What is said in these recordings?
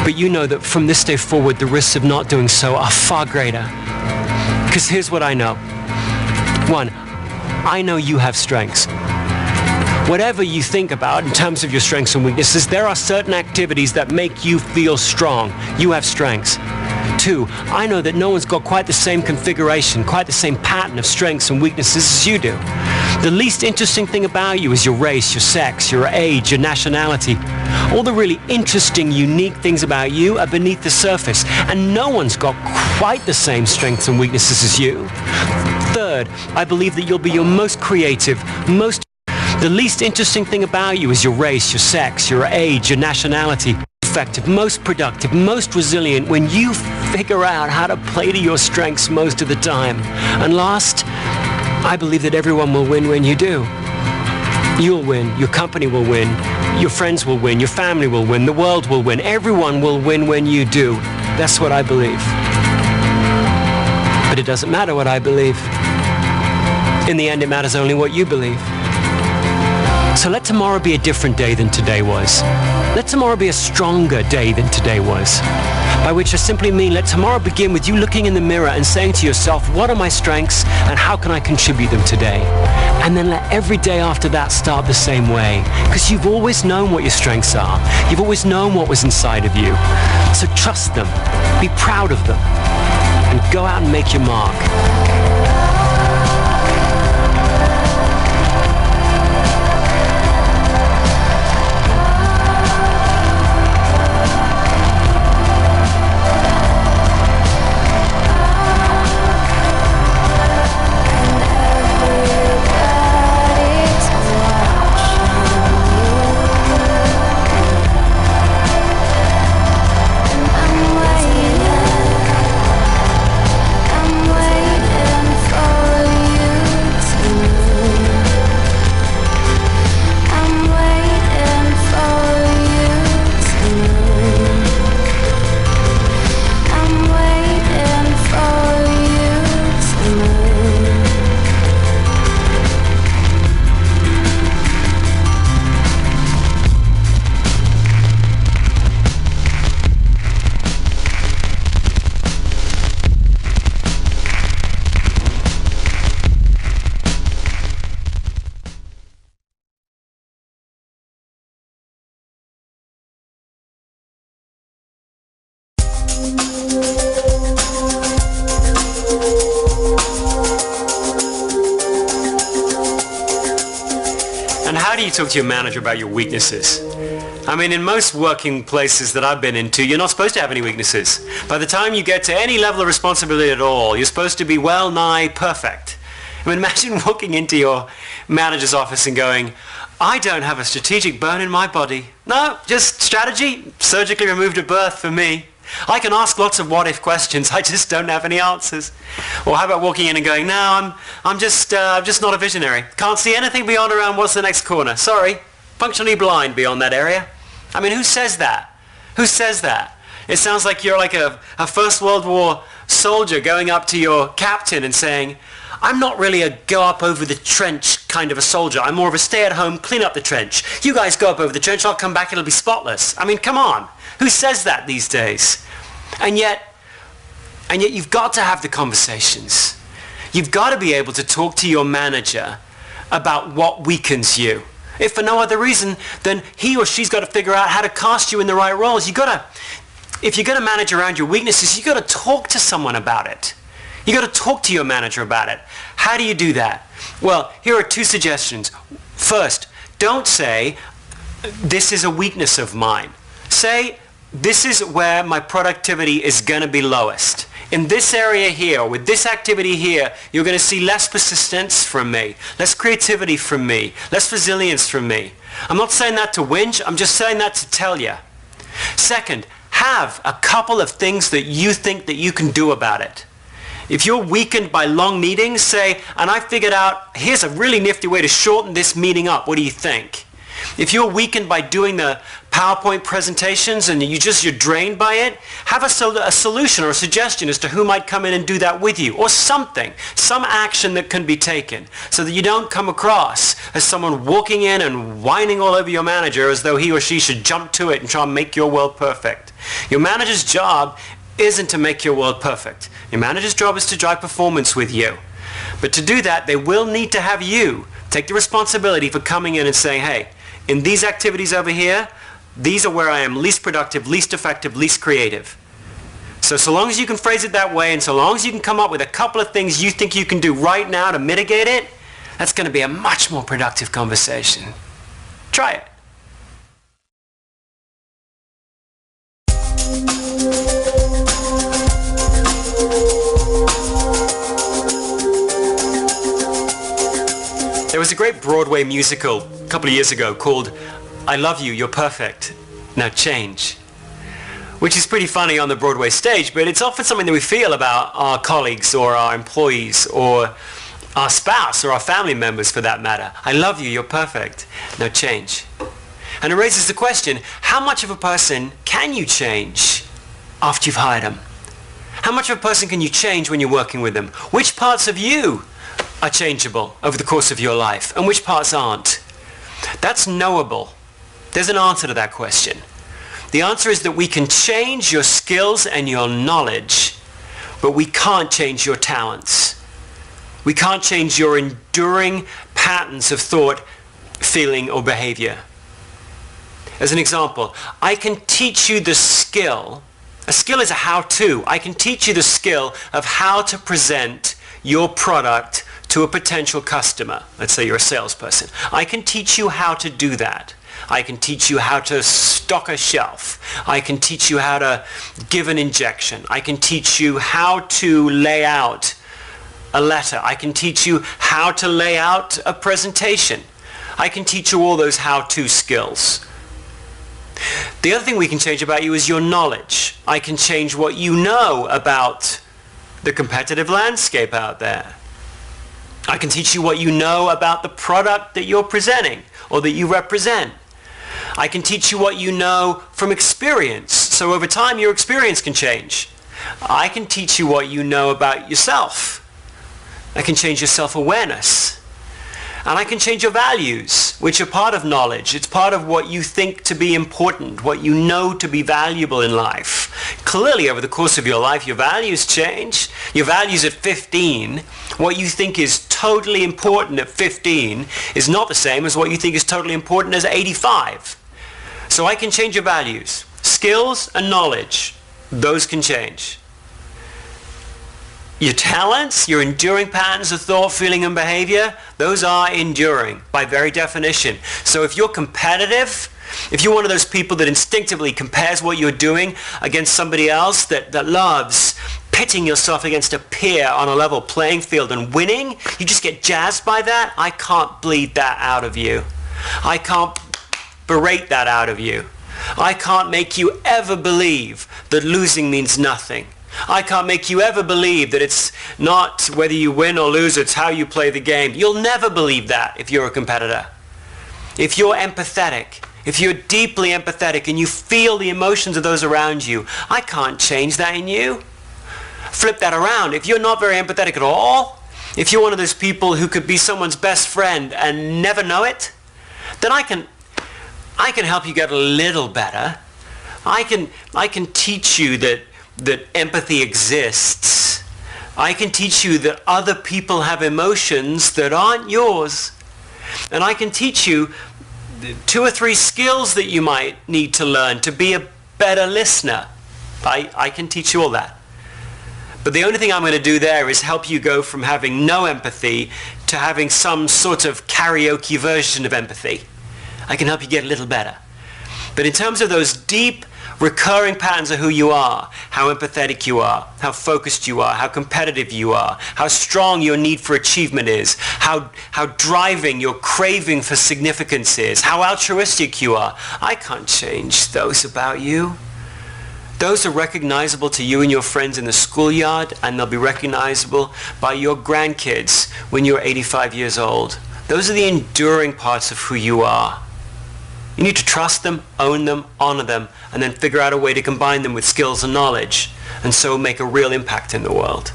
But you know that from this day forward, the risks of not doing so are far greater. Because here's what I know. One, I know you have strengths. Whatever you think about in terms of your strengths and weaknesses, there are certain activities that make you feel strong. You have strengths. Two, I know that no one's got quite the same configuration, quite the same pattern of strengths and weaknesses as you do. The least interesting thing about you is your race, your sex, your age, your nationality. All the really interesting, unique things about you are beneath the surface, and no one's got quite the same strengths and weaknesses as you. Third, I believe that you'll be your most creative, the least interesting thing about you is your race, your sex, your age, your nationality. Effective, most productive, most resilient when you figure out how to play to your strengths most of the time. And last, I believe that everyone will win when you do. You'll win, your company will win, your friends will win, your family will win, the world will win, everyone will win when you do. That's what I believe. But it doesn't matter what I believe. In the end, it matters only what you believe. So let tomorrow be a different day than today was. Let tomorrow be a stronger day than today was. By which I simply mean let tomorrow begin with you looking in the mirror and saying to yourself, what are my strengths and how can I contribute them today? And then let every day after that start the same way. Because you've always known what your strengths are. You've always known what was inside of you. So trust them, be proud of them, and go out and make your mark. And how do you talk to your manager about your weaknesses? I mean, in most working places that I've been into, you're not supposed to have any weaknesses. By the time you get to any level of responsibility at all, you're supposed to be well nigh perfect. I mean, imagine walking into your manager's office and going, I don't have a strategic bone in my body. No, just strategy, surgically removed at birth for me. I can ask lots of what-if questions, I just don't have any answers. Or how about walking in and going, no, I'm just not a visionary. Can't see anything beyond around what's the next corner. Sorry, functionally blind beyond that area. I mean, who says that? Who says that? It sounds like you're like a First World War soldier going up to your captain and saying, I'm not really a go up over the trench kind of a soldier. I'm more of a stay at home, clean up the trench. You guys go up over the trench, I'll come back, it'll be spotless. I mean, come on. Who says that these days? And yet you've got to have the conversations. You've got to be able to talk to your manager about what weakens you. If for no other reason, then he or she's got to figure out how to cast you in the right roles. If you're going to manage around your weaknesses, you've got to talk to someone about it. You've got to talk to your manager about it. How do you do that? Well, here are two suggestions. First, don't say, this is a weakness of mine. Say, this is where my productivity is going to be lowest. In this area here, with this activity here, you're going to see less persistence from me, less creativity from me, less resilience from me. I'm not saying that to whinge, I'm just saying that to tell you. Second, have a couple of things that you think that you can do about it. If you're weakened by long meetings, say, and I figured out, here's a really nifty way to shorten this meeting up, what do you think? If you're weakened by doing the PowerPoint presentations and you're drained by it, have a solution or a suggestion as to who might come in and do that with you, or something, some action that can be taken so that you don't come across as someone walking in and whining all over your manager as though he or she should jump to it and try and make your world perfect. Your manager's job isn't to make your world perfect. Your manager's job is to drive performance with you. But to do that, they will need to have you take the responsibility for coming in and saying, hey, in these activities over here, these are where I am least productive, least effective, least creative. So long as you can phrase it that way, and so long as you can come up with a couple of things you think you can do right now to mitigate it, that's going to be a much more productive conversation. Try it. There was a great Broadway musical a couple of years ago called I Love You, You're Perfect, Now Change, which is pretty funny on the Broadway stage, but it's often something that we feel about our colleagues or our employees or our spouse or our family members for that matter. I love you, you're perfect, now change. And it raises the question, how much of a person can you change after you've hired them? How much of a person can you change when you're working with them? Which parts of you are changeable over the course of your life and which parts aren't? That's knowable. There's an answer to that question. The answer is that we can change your skills and your knowledge, but we can't change your talents. We can't change your enduring patterns of thought, feeling, or behavior. As an example, I can teach you the skill. A skill is a how-to. I can teach you the skill of how to present your product to a potential customer. Let's say you're a salesperson. I can teach you how to do that. I can teach you how to stock a shelf. I can teach you how to give an injection. I can teach you how to lay out a letter. I can teach you how to lay out a presentation. I can teach you all those how-to skills. The other thing we can change about you is your knowledge. I can change what you know about the competitive landscape out there. I can teach you what you know about the product that you're presenting or that you represent. I can teach you what you know from experience. So over time, your experience can change. I can teach you what you know about yourself. I can change your self-awareness. And I can change your values, which are part of knowledge. It's part of what you think to be important, what you know to be valuable in life. Clearly, over the course of your life, your values change. Your values at 15, what you think is totally important at 15 is not the same as what you think is totally important as 85. So I can change your values. Skills and knowledge, those can change. Your talents, your enduring patterns of thought, feeling, and behavior, those are enduring by very definition. So if you're competitive, if you're one of those people that instinctively compares what you're doing against somebody else, that loves pitting yourself against a peer on a level playing field and winning, you just get jazzed by that, I can't bleed that out of you. I can't berate that out of you. I can't make you ever believe that losing means nothing. I can't make you ever believe that it's not whether you win or lose, it's how you play the game. You'll never believe that if you're a competitor. If you're empathetic, if you're deeply empathetic and you feel the emotions of those around you, I can't change that in you. Flip that around. If you're not very empathetic at all, if you're one of those people who could be someone's best friend and never know it, then I can help you get a little better. I can teach you that empathy exists. I can teach you that other people have emotions that aren't yours. And I can teach you 2 or 3 skills that you might need to learn to be a better listener. I can teach you all that. But the only thing I'm going to do there is help you go from having no empathy to having some sort of karaoke version of empathy. I can help you get a little better. But in terms of those deep, recurring patterns of who you are, how empathetic you are, how focused you are, how competitive you are, how strong your need for achievement is, how driving your craving for significance is, how altruistic you are, I can't change those about you. Those are recognizable to you and your friends in the schoolyard, and they'll be recognizable by your grandkids when you're 85 years old. Those are the enduring parts of who you are. You need to trust them, own them, honor them, and then figure out a way to combine them with skills and knowledge, and so make a real impact in the world.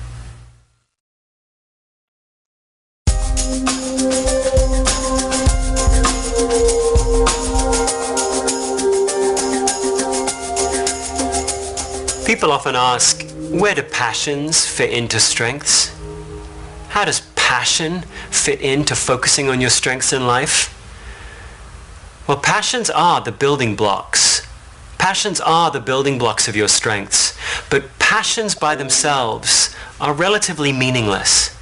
People often ask, where do passions fit into strengths? How does passion fit into focusing on your strengths in life? Well, passions are the building blocks. Passions are the building blocks of your strengths. But passions by themselves are relatively meaningless.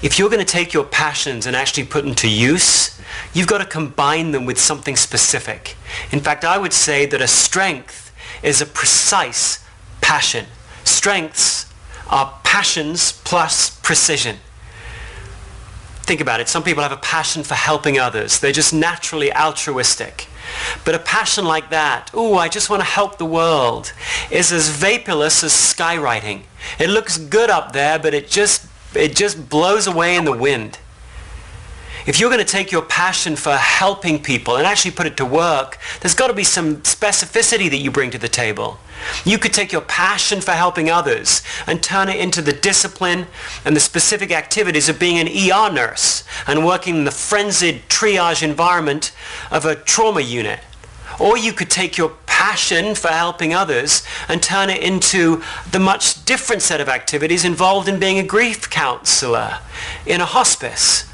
If you're going to take your passions and actually put them to use, you've got to combine them with something specific. In fact, I would say that a strength is a precise passion. Strengths are passions plus precision. Think about it. Some people have a passion for helping others. They're just naturally altruistic. But a passion like that, ooh, I just want to help the world, is as vaporless as skywriting. It looks good up there, but it just blows away in the wind. If you're going to take your passion for helping people and actually put it to work, there's got to be some specificity that you bring to the table. You could take your passion for helping others and turn it into the discipline and the specific activities of being an ER nurse and working in the frenzied triage environment of a trauma unit. Or you could take your passion for helping others and turn it into the much different set of activities involved in being a grief counselor in a hospice.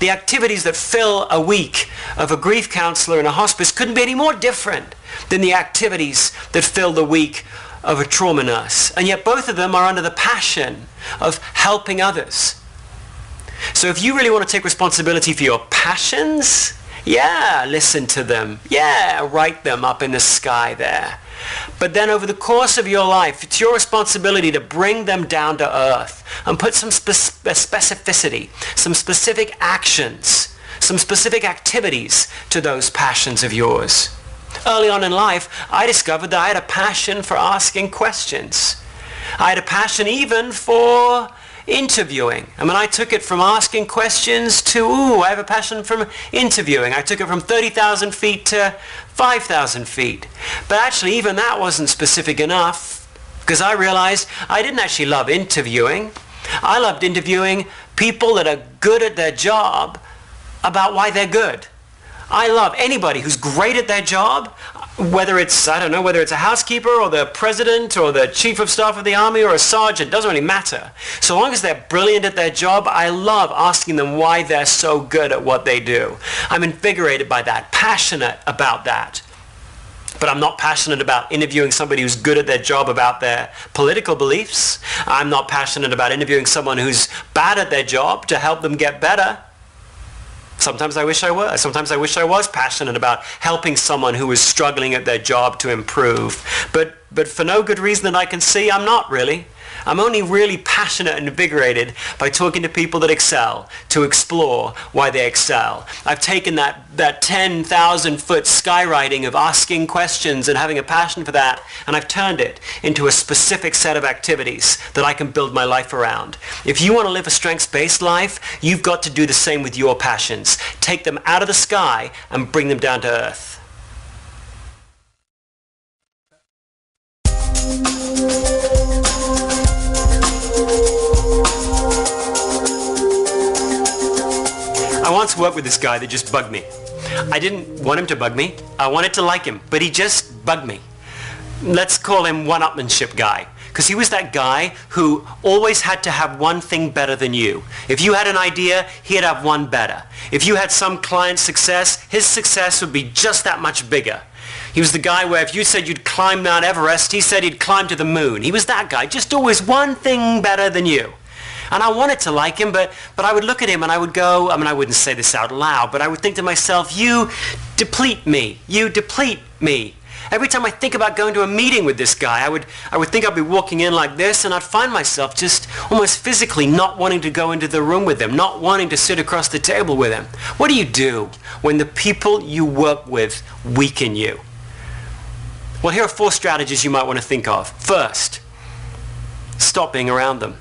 The activities that fill a week of a grief counselor in a hospice couldn't be any more different than the activities that fill the week of a trauma nurse. And yet both of them are under the passion of helping others. So if you really want to take responsibility for your passions, yeah, listen to them. Yeah, write them up in the sky there. But then over the course of your life, it's your responsibility to bring them down to earth and put some specificity, some specific actions, some specific activities to those passions of yours. Early on in life, I discovered that I had a passion for asking questions. I had a passion even for interviewing. I mean, I took it from asking questions to, I have a passion for interviewing. I took it from 30,000 feet to 5,000 feet. But actually, even that wasn't specific enough, because I realized I didn't actually love interviewing. I loved interviewing people that are good at their job about why they're good. I love anybody who's great at their job, whether it's, I don't know, whether it's a housekeeper or the president or the chief of staff of the army or a sergeant, doesn't really matter. So long as they're brilliant at their job, I love asking them why they're so good at what they do. I'm invigorated by that, passionate about that. But I'm not passionate about interviewing somebody who's good at their job about their political beliefs. I'm not passionate about interviewing someone who's bad at their job to help them get better. Sometimes I wish I was. Sometimes I wish I was passionate about helping someone who was struggling at their job to improve. But for no good reason that I can see, I'm not really. I'm only really passionate and invigorated by talking to people that excel, to explore why they excel. I've taken that 10,000 foot skywriting of asking questions and having a passion for that, and I've turned it into a specific set of activities that I can build my life around. If you want to live a strengths-based life, you've got to do the same with your passions. Take them out of the sky and bring them down to earth. I once worked with this guy that just bugged me. I didn't want him to bug me. I wanted to like him, but he just bugged me. Let's call him one-upmanship guy, because he was that guy who always had to have one thing better than you. If you had an idea, he'd have one better. If you had some client success, his success would be just that much bigger. He was the guy where if you said you'd climb Mount Everest, he said he'd climb to the moon. He was that guy, just always one thing better than you. And I wanted to like him, but I would look at him and I would go, I mean, I wouldn't say this out loud, but I would think to myself, you deplete me. You deplete me. Every time I think about going to a meeting with this guy, I would think I'd be walking in like this, and I'd find myself just almost physically not wanting to go into the room with him, not wanting to sit across the table with him. What do you do when the people you work with weaken you? Well, here are 4 strategies you might want to think of. First, stop being around them.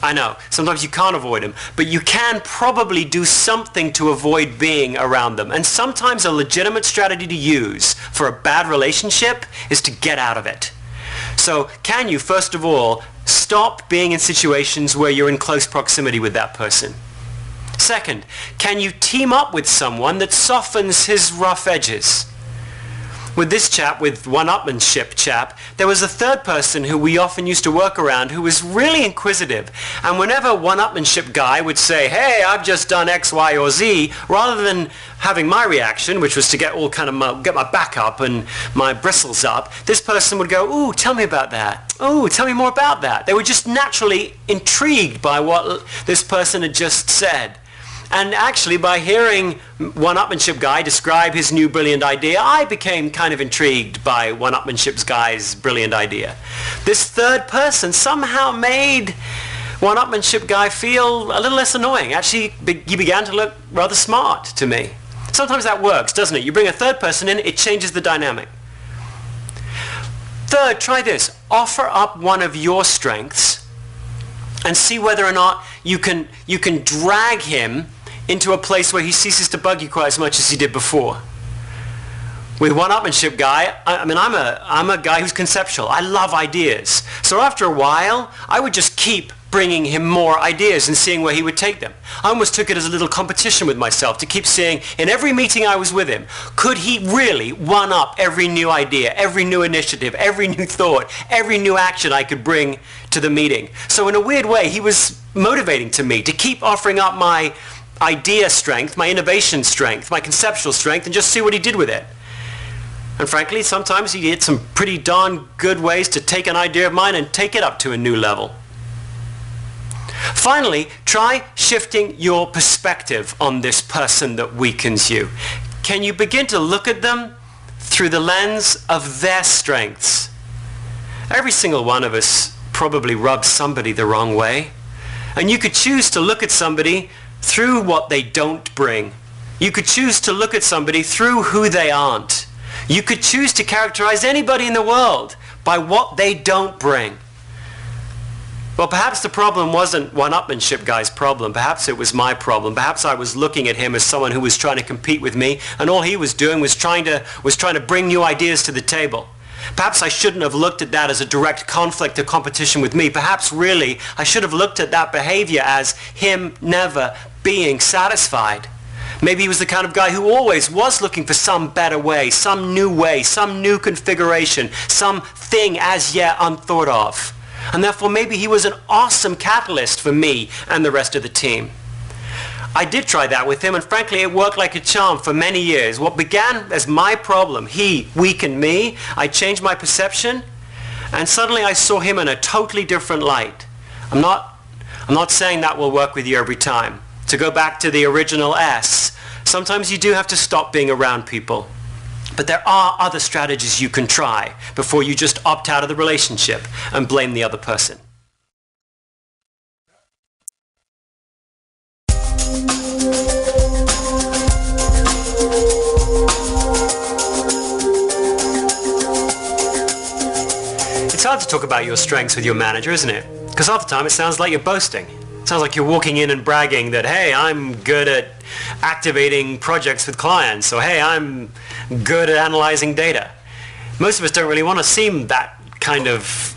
I know, sometimes you can't avoid them, but you can probably do something to avoid being around them. And sometimes a legitimate strategy to use for a bad relationship is to get out of it. So can you, first of all, stop being in situations where you're in close proximity with that person? Second, can you team up with someone that softens his rough edges? With this chap, with one-upmanship chap, there was a third person who we often used to work around who was really inquisitive. And whenever one-upmanship guy would say, hey, I've just done X, Y, or Z, rather than having my reaction, which was to get get my back up and my bristles up, this person would go, ooh, tell me about that. Ooh, tell me more about that. They were just naturally intrigued by what this person had just said. And actually, by hearing one-upmanship guy describe his new brilliant idea, I became kind of intrigued by one-upmanship guy's brilliant idea. This third person somehow made one-upmanship guy feel a little less annoying. Actually, he began to look rather smart to me. Sometimes that works, doesn't it? You bring a third person in, it changes the dynamic. Third, try this. Offer up one of your strengths and see whether or not you can drag him into a place where he ceases to bug you quite as much as he did before. With one-upmanship guy, I'm a guy who's conceptual. I love ideas. So after a while, I would just keep bringing him more ideas and seeing where he would take them. I almost took it as a little competition with myself to keep seeing, in every meeting I was with him, could he really one-up every new idea, every new initiative, every new thought, every new action I could bring to the meeting. So in a weird way, he was motivating to me to keep offering up my idea strength, my innovation strength, my conceptual strength, and just see what he did with it. And frankly, sometimes he had some pretty darn good ways to take an idea of mine and take it up to a new level. Finally, try shifting your perspective on this person that weakens you. Can you begin to look at them through the lens of their strengths? Every single one of us probably rubs somebody the wrong way. And you could choose to look at somebody through what they don't bring. You could choose to look at somebody through who they aren't. You could choose to characterize anybody in the world by what they don't bring. Well, perhaps the problem wasn't one-upmanship guy's problem. Perhaps it was my problem. Perhaps I was looking at him as someone who was trying to compete with me, and all he was doing was trying to bring new ideas to the table. Perhaps I shouldn't have looked at that as a direct conflict or competition with me. Perhaps really I should have looked at that behavior as him never being satisfied. Maybe he was the kind of guy who always was looking for some better way, some new configuration, something as yet unthought of. And therefore maybe he was an awesome catalyst for me and the rest of the team. I did try that with him, and frankly it worked like a charm for many years. What began as my problem, he weakened me, I changed my perception, and suddenly I saw him in a totally different light. I'm not saying that will work with you every time. To go back to the original S, sometimes you do have to stop being around people. But there are other strategies you can try before you just opt out of the relationship and blame the other person. It's hard to talk about your strengths with your manager, isn't it? Because half the time it sounds like you're boasting. It sounds like you're walking in and bragging that, hey, I'm good at activating projects with clients, or hey, I'm good at analyzing data. Most of us don't really want to seem that kind of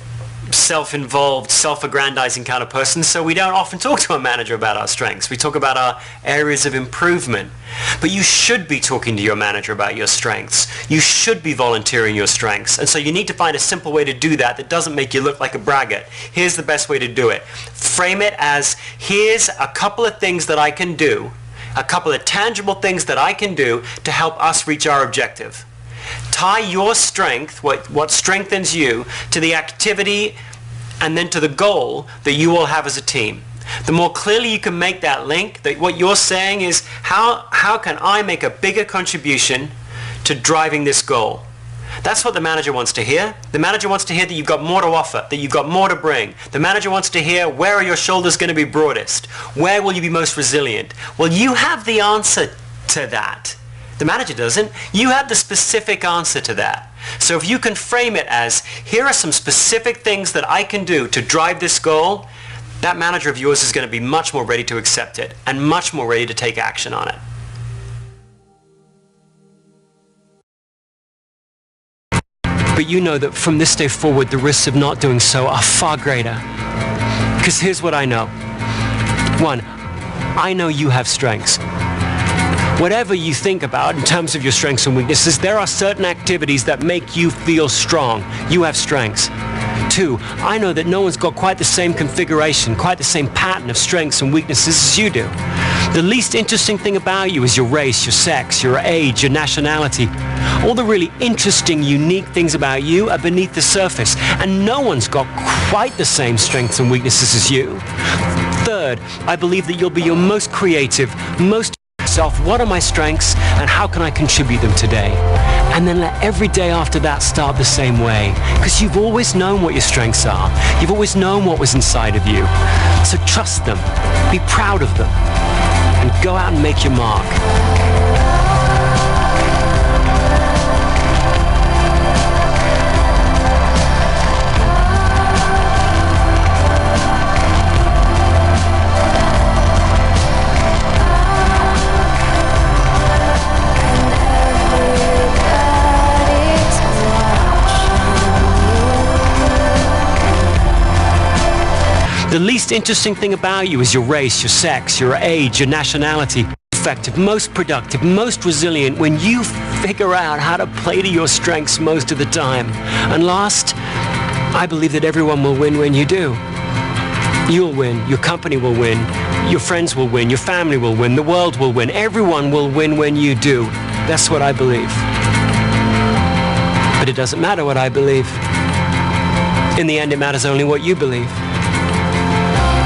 self-involved, self-aggrandizing kind of person, so we don't often talk to a manager about our strengths. We talk about our areas of improvement. But you should be talking to your manager about your strengths. You should be volunteering your strengths. And so you need to find a simple way to do that that doesn't make you look like a braggart. Here's the best way to do it. Frame it as, here's a couple of things that I can do, a couple of tangible things that I can do to help us reach our objective. Tie your strength, what strengthens you, to the activity and then to the goal that you all have as a team. The more clearly you can make that link, that what you're saying is, how can I make a bigger contribution to driving this goal? That's what the manager wants to hear. The manager wants to hear that you've got more to offer, that you've got more to bring. The manager wants to hear, where are your shoulders going to be broadest? Where will you be most resilient? Well, you have the answer to that. The manager doesn't. You have the specific answer to that. So if you can frame it as, here are some specific things that I can do to drive this goal, that manager of yours is going to be much more ready to accept it and much more ready to take action on it. But you know that from this day forward, the risks of not doing so are far greater. Because here's what I know. One, I know you have strengths. Whatever you think about in terms of your strengths and weaknesses, there are certain activities that make you feel strong. You have strengths. Two, I know that no one's got quite the same configuration, quite the same pattern of strengths and weaknesses as you do. The least interesting thing about you is your race, your sex, your age, your nationality. All the really interesting, unique things about you are beneath the surface, and no one's got quite the same strengths and weaknesses as you. Third, I believe that you'll be your most creative, most self. What are my strengths and how can I contribute them today? And then let every day after that start the same way, because you've always known what your strengths are. You've always known what was inside of you. So trust them, be proud of them, and go out and make your mark. The least interesting thing about you is your race, your sex, your age, your nationality. Effective, most productive, most resilient when you figure out how to play to your strengths most of the time. And last, I believe that everyone will win when you do. You'll win, your company will win, your friends will win, your family will win, the world will win, everyone will win when you do. That's what I believe. But it doesn't matter what I believe. In the end, it matters only what you believe.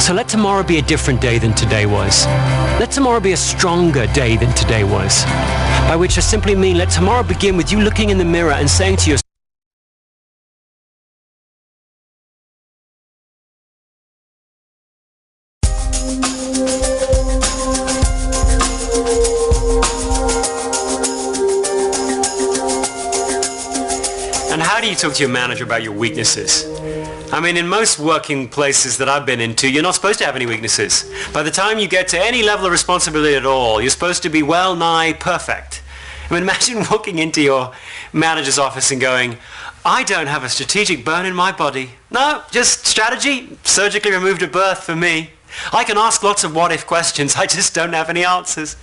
So let tomorrow be a different day than today was. Let tomorrow be a stronger day than today was. By which I simply mean let tomorrow begin with you looking in the mirror and saying to yourself, and how do you talk to your manager about your weaknesses? I mean, in most working places that I've been into, you're not supposed to have any weaknesses. By the time you get to any level of responsibility at all, you're supposed to be well nigh perfect. I mean, imagine walking into your manager's office and going, I don't have a strategic bone in my body. No, just strategy, surgically removed at birth for me. I can ask lots of what-if questions, I just don't have any answers.